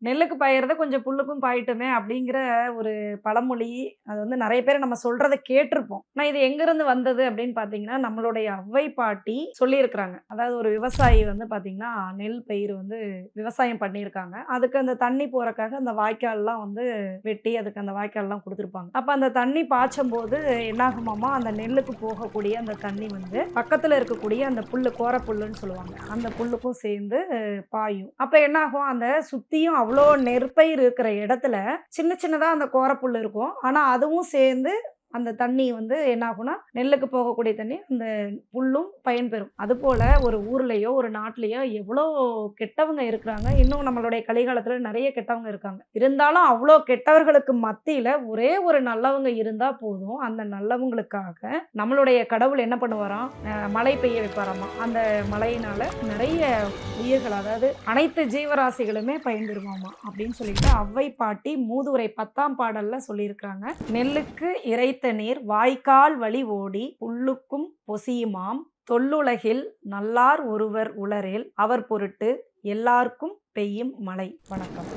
நெல்லுக்கு பாயறத கொஞ்சம் புல்லுக்கும் பாயட்டுமே அப்படிங்கிற ஒரு பழமொழி. அது நெறைய பேர் நம்ம சொல்றத கேட்டுருப்போம். ஆனா இது எங்கருந்து வந்தது அப்படின்னு பார்த்தீங்கன்னா, நம்மளுடைய அவ்வை பாட்டி சொல்லியிருக்கிறாங்க. அதாவது ஒரு விவசாயி பார்த்தீங்கன்னா, நெல் பயிர் விவசாயம் பண்ணியிருக்காங்க. அதுக்கு அந்த தண்ணி போறக்காக அந்த வாய்க்கால்லாம் வெட்டி அதுக்கு அந்த வாய்க்கால்லாம் குடுத்துருப்பாங்க. அப்ப அந்த தண்ணி பாய்ச்சும்போது என்னாகுமாமா, அந்த நெல்லுக்கு போகக்கூடிய அந்த தண்ணி பக்கத்துல இருக்கக்கூடிய அந்த புல்லு, கோர புல்லுன்னு சொல்லுவாங்க. அந்த புல்லுக்கும் சேர்ந்து பாயும். அப்ப என்னாகும், அந்த சுத்தியும் அவ்ளோ நெற்பயிர் இருக்கிற இடத்துல, சின்ன சின்னதா அந்த கோரப்புல் இருக்கும். ஆனா அதுவும் சேர்ந்து அந்த தண்ணி என்ன ஆகும்னா, நெல்லுக்கு போகக்கூடிய தண்ணி அந்த புல்லும் பயன்பெறும். அதுபோல ஒரு ஊர்லயோ, ஒரு நாட்டிலயோ எவ்வளோ கெட்டவங்க இருக்கிறாங்க. இன்னும் நம்மளுடைய கலிகாலத்துல நெறைய கெட்டவங்க இருக்காங்க. இருந்தாலும் அவ்ளோ கெட்டவர்களுக்கு மத்தியில ஒரே ஒரு நல்லவங்க இருந்தா போதும். அந்த நல்லவங்களுக்காக நம்மளுடைய கடவுள் என்ன பண்ணுவாராம், மழை பெய்ய வைப்பாராமா. அந்த மழையினால நெறைய உயிர்கள், அதாவது அனைத்து ஜீவராசிகளுமே பயன்பெறுமாமா அப்படின்னு சொல்லிட்டு அவ்வை பாட்டி மூதுரை 10ஆம் பாடல்ல சொல்லியிருக்கிறாங்க. நெல்லுக்கு இறைத்த நீர் வாய்க்கால் வழி ஓடி புல்லுக்கும் பொசியுமாம், தொல்லுலகில் நல்லார் ஒருவர் உளரேல் அவர் பொருட்டு எல்லார்க்கும் பெய்யும் மழை. வணக்கம்.